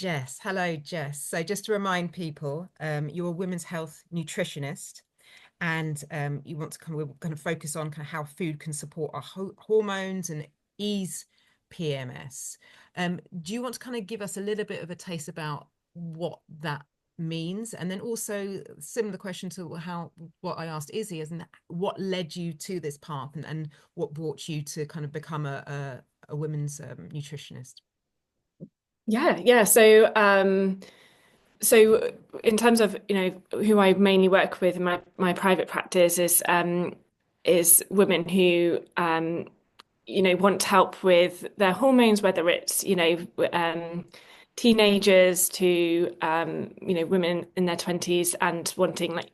Jess. Hello, Jess. So just to remind people, you're a women's health nutritionist, and you want to we're going to focus on kind of how food can support our hormones and ease PMS. Do you want to kind of give us a little bit of a taste about what that means? And then also similar question to how what I asked Izzy is, and what led you to this path, and what brought you to kind of become a women's nutritionist? Yeah. So in terms of, who I mainly work with in my private practice is women who want help with their hormones, whether it's, teenagers to women in their 20s and wanting, like,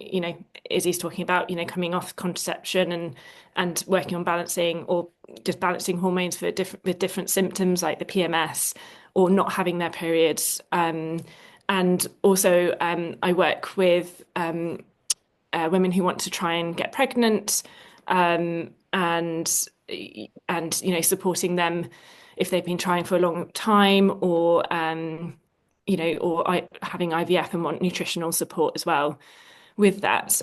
Izzy's talking about, coming off contraception and working on balancing or just balancing hormones for different symptoms like the PMS or not having their periods. And also, I work with women who want to try and get pregnant, and supporting them if they've been trying for a long time, or having IVF and want nutritional support as well with that.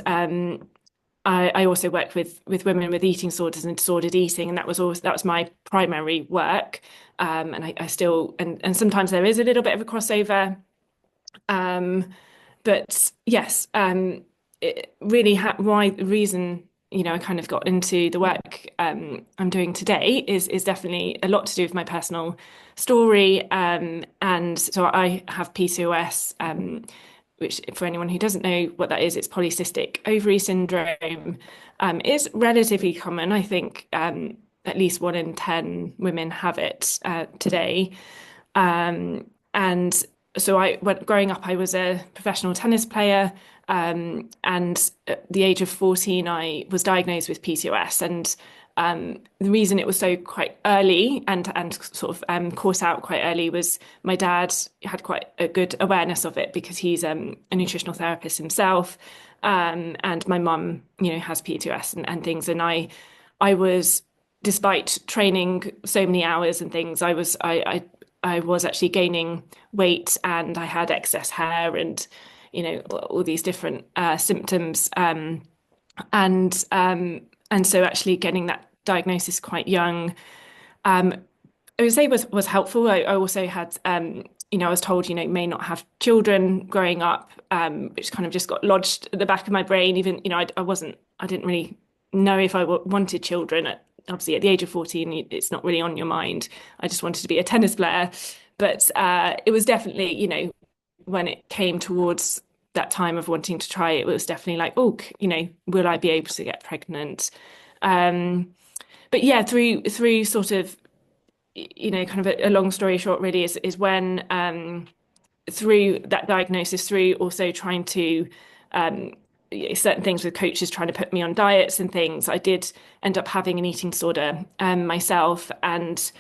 I also work with women with eating disorders and disordered eating, and that was my primary work. And I still and sometimes there is a little bit of a crossover. But yes, it really why the reason I kind of got into the work I'm doing today is definitely a lot to do with my personal story. And so I have PCOS, which for anyone who doesn't know what that is, it's polycystic ovary syndrome. It's relatively common. I think at least 1 in 10 women have it today. And so growing up, I was a professional tennis player. And at the age of 14, I was diagnosed with PCOS. And the reason it was so quite early and sort of caught out quite early was my dad had quite a good awareness of it because he's a nutritional therapist himself. And my mum, has PCOS and things. And I was, despite training so many hours and things, I was actually gaining weight and I had excess hair and, all these different symptoms. And so actually getting that diagnosis quite young, I would say was helpful. I also had, I was told, may not have children growing up, which kind of just got lodged at the back of my brain. Even, I didn't really know if I wanted children. Obviously, at the age of 14, it's not really on your mind. I just wanted to be a tennis player. But it was definitely, when it came towards that time of wanting to try it, was definitely like, oh, will I be able to get pregnant? But yeah, through sort of, kind of a long story short, really, is when through that diagnosis, through also trying to certain things with coaches trying to put me on diets and things, I did end up having an eating disorder myself, and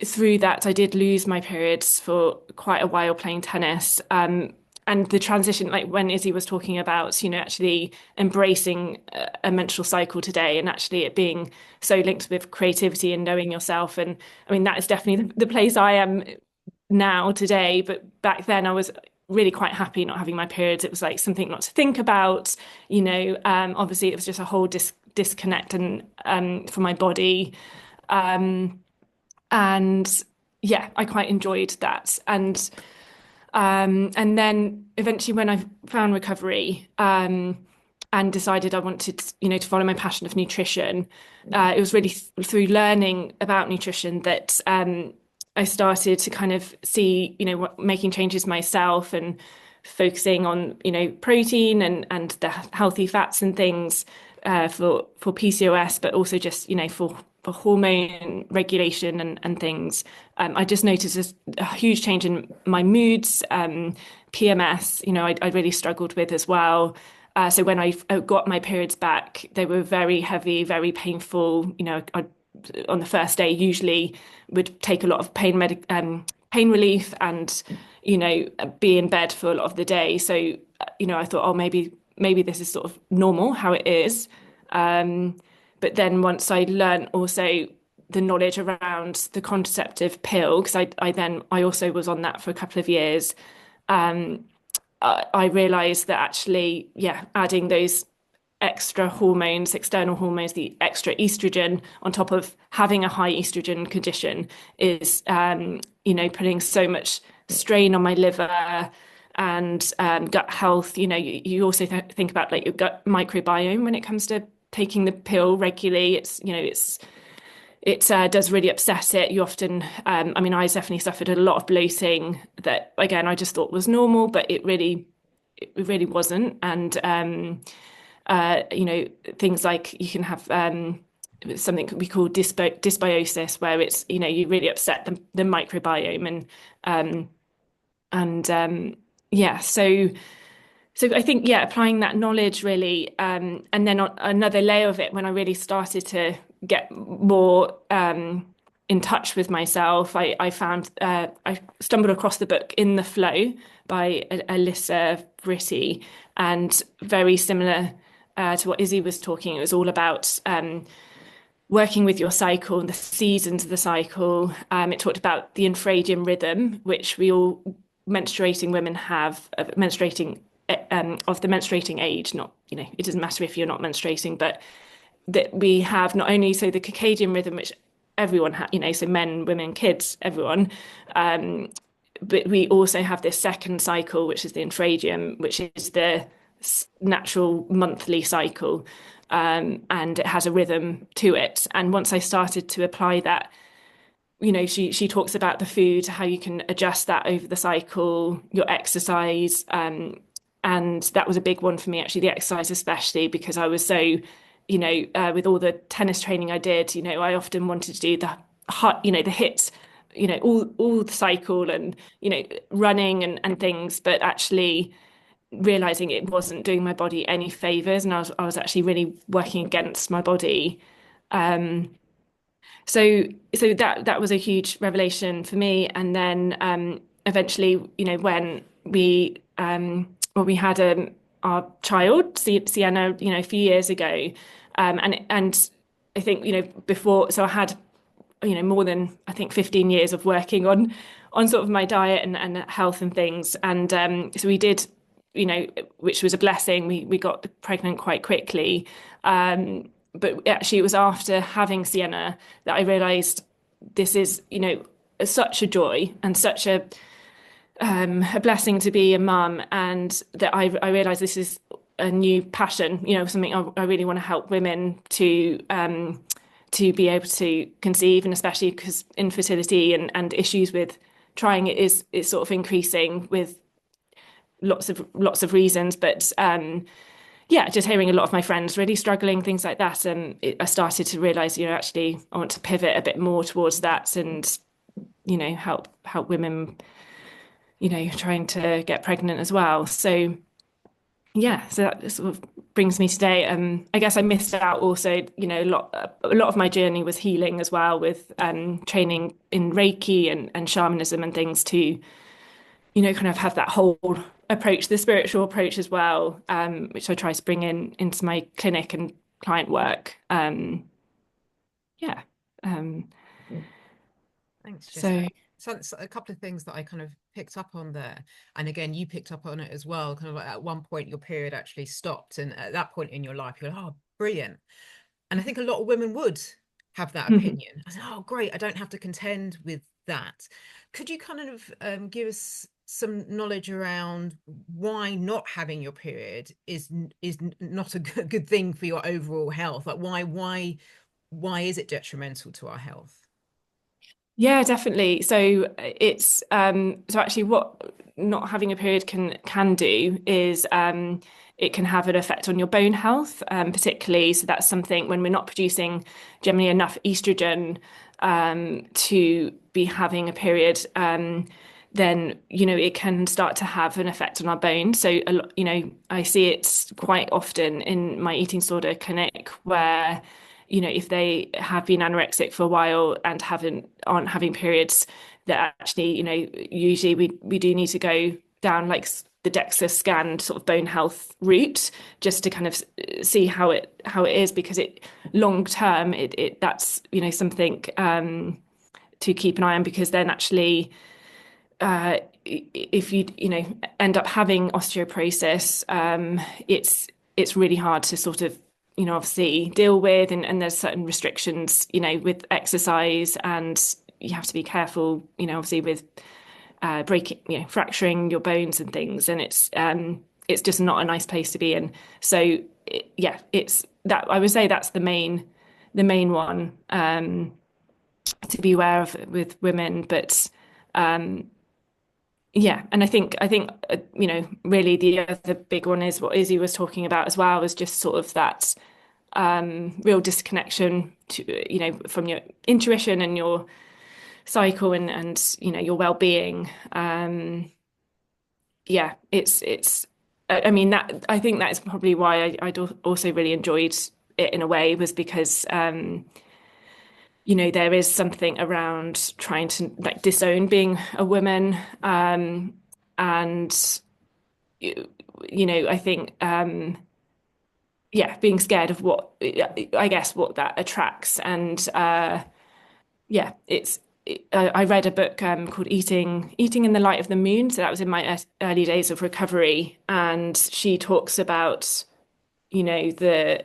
through that, I did lose my periods for quite a while playing tennis. And the transition, like when Izzy was talking about, actually embracing a menstrual cycle today and actually it being so linked with creativity and knowing yourself. And I mean, that is definitely the place I am now today. But back then I was really quite happy not having my periods. It was like something not to think about, obviously it was just a whole disconnect and for my body. And yeah, I quite enjoyed that. And then eventually when I found recovery, and decided I wanted, to follow my passion of nutrition, it was really through learning about nutrition that I started to kind of see, making changes myself and focusing on, protein and the healthy fats and things for PCOS, but also just, for hormone regulation and things. I just noticed a huge change in my moods, PMS, I really struggled with as well. So when I got my periods back, they were very heavy, very painful. On the first day, usually would take a lot of pain relief and, be in bed for a lot of the day. So, I thought, oh, maybe this is sort of normal how it is. But then once I learned also the knowledge around the contraceptive pill, because I also was on that for a couple of years, um, I realized that actually, yeah, adding those extra hormones, external hormones, the extra estrogen on top of having a high estrogen condition is, putting so much strain on my liver and gut health. You also think about like your gut microbiome when it comes to taking the pill regularly. It does really upset it. You often, I definitely suffered a lot of bloating that, again, I just thought was normal, but it really wasn't. And things like you can have something we call dysbiosis, where it's, you really upset the microbiome and yeah, so I think, yeah, applying that knowledge really, and then on another layer of it, when I really started to get more in touch with myself, I found I stumbled across the book In the Flow by Alyssa Britti, and very similar to what Izzy was talking. It was all about working with your cycle and the seasons of the cycle. It talked about the infradian rhythm, which we all menstruating women have, menstruating of the menstruating age. Not, it doesn't matter if you're not menstruating, but that we have not only so the circadian rhythm, which everyone has, so men, women, kids, everyone. But we also have this second cycle, which is the infradian, which is the natural monthly cycle. And it has a rhythm to it. And once I started to apply that, she talks about the food, how you can adjust that over the cycle, your exercise. And that was a big one for me, actually, the exercise, especially because I was so, with all the tennis training I did, I often wanted to do the the hits, all the cycle and, running and things, but actually realizing it wasn't doing my body any favors, and I was actually really working against my body. So that was a huge revelation for me. And then eventually, when we had our child, Sienna, a few years ago, and I think, before, so I had, more than, I think, 15 years of working on sort of my diet and health and things. And so we did, which was a blessing. We got pregnant quite quickly. But actually, it was after having Sienna that I realized this is, such a joy and such a blessing to be a mum, and that I realized this is a new passion, something I really want to help women to be able to conceive, and especially because infertility and issues with trying it is sort of increasing with lots of reasons. But yeah, just hearing a lot of my friends really struggling, things like that, and I started to realize, actually I want to pivot a bit more towards that, and help women, trying to get pregnant as well. So yeah, so that sort of brings me today. I guess I missed out also, a lot of my journey was healing as well, with training in Reiki and shamanism and things to, kind of have that whole approach, the spiritual approach as well, which I try to bring into my clinic and client work. Yeah. Um, Thanks, Jess. so So a couple of things that I kind of picked up on there, and again, you picked up on it as well. Kind of like at one point, your period actually stopped, and at that point in your life, you're like, "Oh, brilliant!" And I think a lot of women would have that opinion. I said, "Oh, great! I don't have to contend with that." Could you kind of give us some knowledge around why not having your period is not a good thing for your overall health? Like, why is it detrimental to our health? Yeah, definitely. So it's so actually what not having a period can do is it can have an effect on your bone health, particularly. So that's something when we're not producing generally enough estrogen to be having a period, then it can start to have an effect on our bones. So a lot, I see it quite often in my eating disorder clinic where if they have been anorexic for a while and aren't having periods, that actually, usually we do need to go down like the DEXA scanned sort of bone health route, just to kind of see how it is, because it long term it that's something to keep an eye on, because then actually if you end up having osteoporosis, it's really hard to sort of obviously deal with, and there's certain restrictions with exercise, and you have to be careful obviously with breaking fracturing your bones and things, and it's just not a nice place to be in. So yeah, it's that, I would say that's the main one to be aware of with women. But yeah, and I think really the other big one is what Izzy was talking about as well, is just sort of that real disconnection from your intuition and your cycle, and your well-being. Yeah, it's I mean, that I think that is probably why I also really enjoyed it in a way, was because there is something around trying to like disown being a woman, and I think yeah, being scared of what, I guess, what that attracts. And yeah, I read a book called Eating in the Light of the Moon. So that was in my early days of recovery, and she talks about the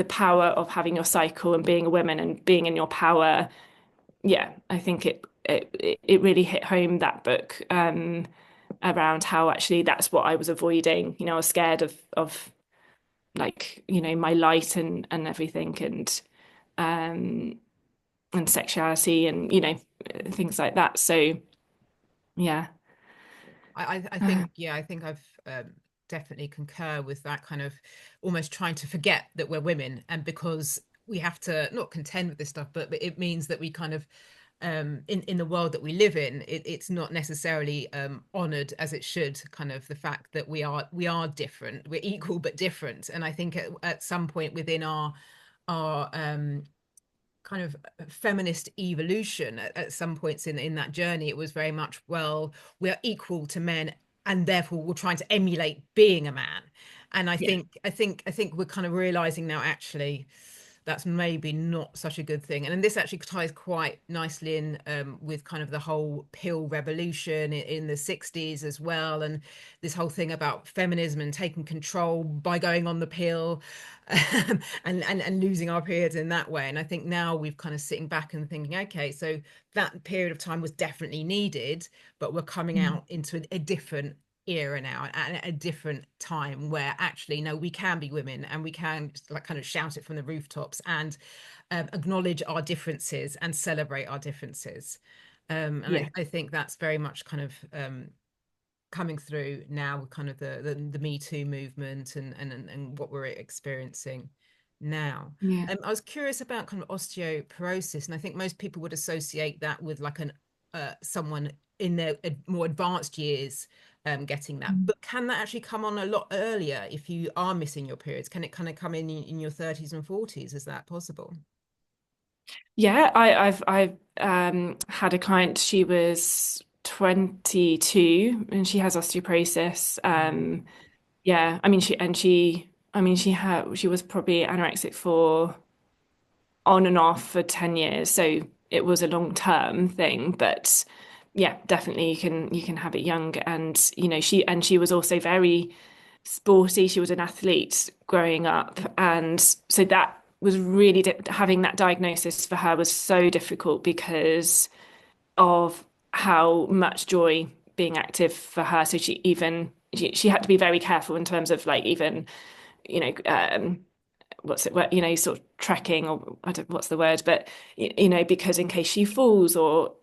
power of having your cycle and being a woman and being in your power. Yeah, I think it really hit home, that book, around how actually that's what I was avoiding. I was scared of like my light and everything, um and sexuality, and things like that. So yeah. I Uh, think, yeah, I think I've definitely concur with that kind of almost trying to forget that we're women, and because we have to not contend with this stuff, but it means that we kind of in the world that we live in, it's not necessarily honored as it should, kind of the fact that we are different, we're equal but different. And I think at some point within our kind of feminist evolution, at some points in that journey, it was very much, well, we're equal to men, and therefore we're trying to emulate being a man. And I yeah. think we're kind of realizing now, actually, that's maybe not such a good thing. And then this actually ties quite nicely in with kind of the whole pill revolution in the 60s as well, and this whole thing about feminism and taking control by going on the pill, and losing our periods in that way. And I think now we've kind of sitting back and thinking, okay, so that period of time was definitely needed, but we're coming Mm. out into a different era now, and a different time where actually, no, we can be women, and we can like kind of shout it from the rooftops, and acknowledge our differences and celebrate our differences. And Yeah. I think that's very much kind of coming through now with kind of the Me Too movement, and what we're experiencing now. Yeah. I was curious about kind of osteoporosis, and I think most people would associate that with like an someone in their more advanced years getting that. Mm. But can that actually come on a lot earlier if you are missing your periods? Can it kind of come in your 30s and 40s? Is that possible? Yeah, I've had a client. She was 22 and she has osteoporosis. Wow. Yeah, she was probably anorexic for on and off for 10 years. So it was a long term thing, but yeah, definitely you can have it young. And she was also very sporty. She was an athlete growing up, and so that was really having that diagnosis for her was so difficult because of how much joy being active for her. So she had to be very careful in terms of like even what's it, sort of trekking, or I don't what's the word, but because in case she falls, or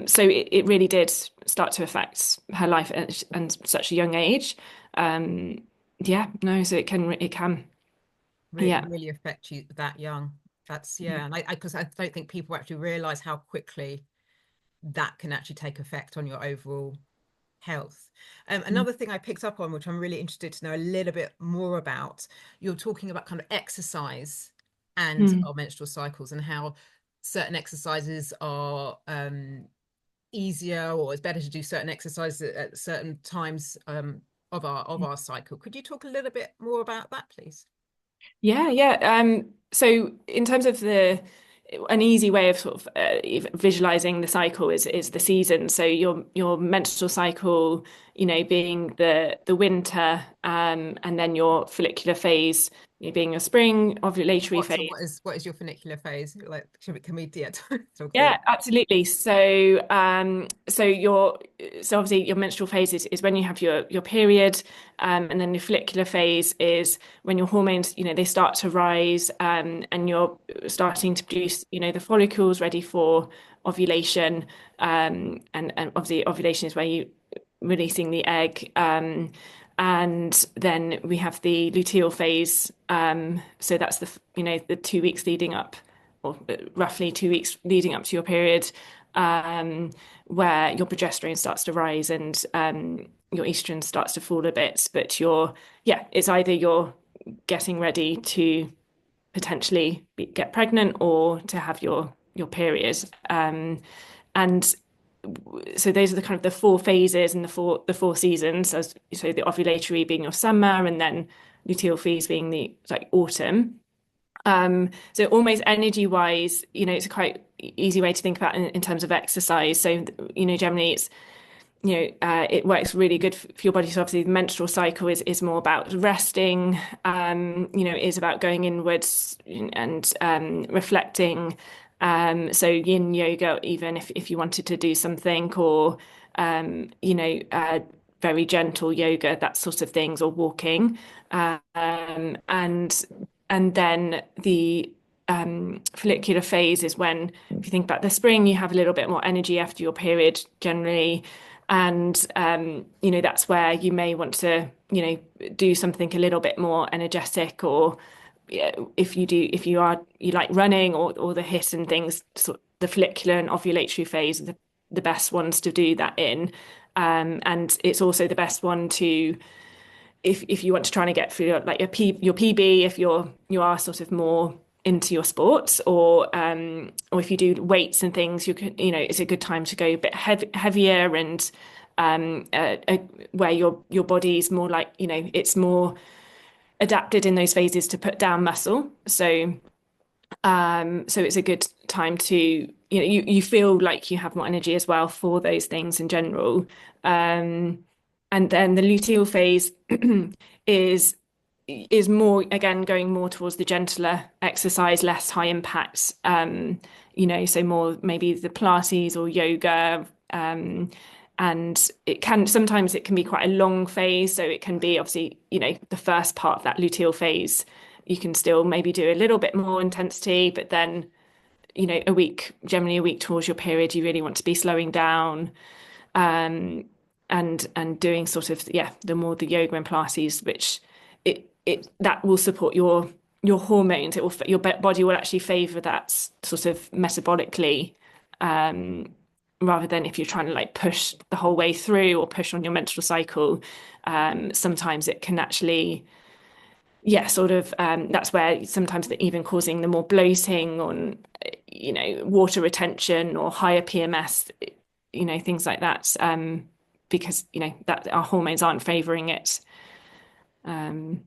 so it really did start to affect her life and such a young age. Um, yeah, no, so it can, yeah. Really affect you that young. That's, yeah. And I because I don't think people actually realize how quickly that can actually take effect on your overall health. Another thing I picked up on, which I'm really interested to know a little bit more about, you're talking about kind of exercise and Mm. our menstrual cycles, and how certain exercises are easier, or it's better to do certain exercises at certain times of our cycle. Could you talk a little bit more about that, please? Yeah, yeah. So in terms of an easy way of sort of visualizing the cycle is the season. So your menstrual cycle, being the winter, and then your follicular phase, being your spring ovulatory What so phase. what is your funicular phase? Like, can we yeah, talk through Yeah, that? absolutely. So obviously your menstrual phase is when you have your period, and then your follicular phase is when your hormones, they start to rise, and you're starting to produce, the follicles ready for ovulation, and obviously ovulation is where you releasing the egg, and then we have the luteal phase, so that's the 2 weeks leading up or roughly 2 weeks leading up to your period, where your progesterone starts to rise and your estrogen starts to fall a bit. But it's either you're getting ready to potentially get pregnant or to have your period. And so those are the kind of the four phases and the four seasons. So the ovulatory being your summer, and then luteal phase being the like autumn. So almost energy wise, it's a quite easy way to think about in terms of exercise. So, generally it works really good for your body. So obviously the menstrual cycle is more about resting, is about going inwards and reflecting. So yin yoga, even if you wanted to do something, or, very gentle yoga, that sort of things, or walking. And then the follicular phase is when, if you think about the spring, you have a little bit more energy after your period generally. And, that's where you may want to, do something a little bit more energetic, or yeah, if you like running or the hit and things, sort of the follicular and ovulatory phase are the best ones to do that in. And it's also the best one to if you want to try and get through your PB, if you are sort of more into your sports, or if you do weights and things, it's a good time to go a bit heavier, and where your body's more like, it's more adapted in those phases to put down muscle. So it's a good time to, you feel like you have more energy as well for those things in general. And then the luteal phase is is more, again, going more towards the gentler exercise, less high impact, so more maybe the Pilates or yoga. And sometimes it can be quite a long phase. So it can be obviously, the first part of that luteal phase, you can still maybe do a little bit more intensity, but then, generally a week towards your period, you really want to be slowing down, um, and doing sort of, the yoga and Pilates, which it that will support your hormones. Your body will actually favor that sort of metabolically, rather than if you're trying to like push the whole way through or push on your menstrual cycle. Sometimes it can actually, sort of, that's where sometimes they're even causing the more bloating on, water retention or higher PMS, things like that, because, that our hormones aren't favoring it. Um,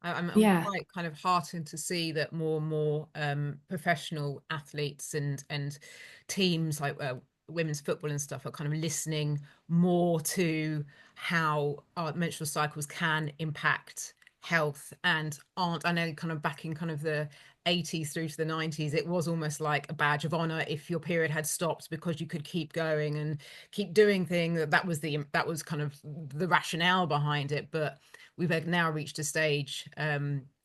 I'm yeah. quite kind of heartened to see that more and more professional athletes and teams like women's football and stuff are kind of listening more to how our menstrual cycles can impact health and aren't. I know kind of back in kind of the 80s through to the 90s, it was almost like a badge of honor if your period had stopped because you could keep going and keep doing things. That was kind of the rationale behind it. But we've now reached a stage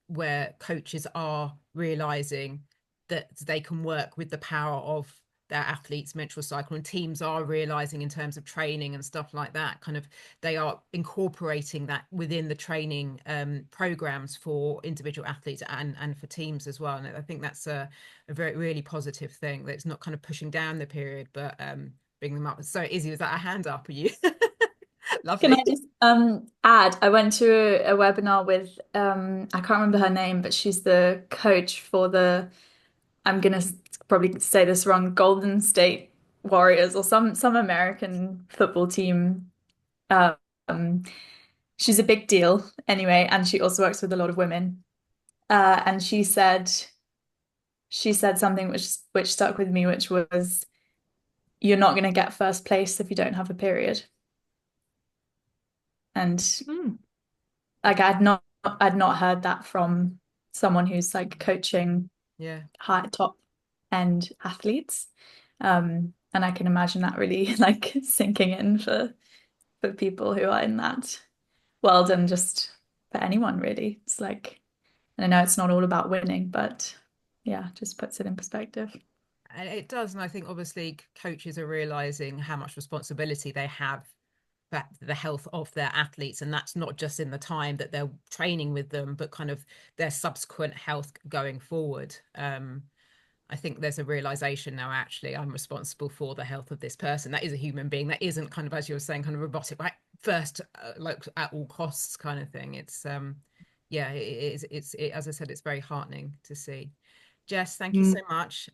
where coaches are realizing that they can work with the power of their athletes' menstrual cycle, and teams are realizing in terms of training and stuff like that, kind of they are incorporating that within the training programs for individual athletes and for teams as well. And I think that's a very really positive thing, that it's not kind of pushing down the period, but bringing them up. So Izzy, was that a hand up? Are you? Can I Lovely. just add? I went to a webinar with I can't remember her name, but she's the coach for the I'm gonna probably say this wrong, Golden State Warriors or some American football team. Um, she's a big deal anyway, and she also works with a lot of women. And she said something which stuck with me, which was, "You're not going to get first place if you don't have a period." And Mm. like I'd not heard that from someone who's like coaching Yeah. high top end athletes. And I can imagine that really like sinking in for people who are in that world, and just for anyone really. It's like, I know it's not all about winning, but yeah, just puts it in perspective. And it does. And I think obviously coaches are realizing how much responsibility they have for the health of their athletes. And that's not just in the time that they're training with them, but kind of their subsequent health going forward. I think there's a realization now, actually, I'm responsible for the health of this person. That is a human being. That isn't kind of, as you were saying, kind of robotic, right? First, like at all costs kind of thing. It's, yeah, as I said, it's very heartening to see. Jess, thank you so Mm. much.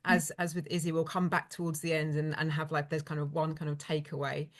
As with Izzy, we'll come back towards the end and have like there's kind of one kind of takeaway.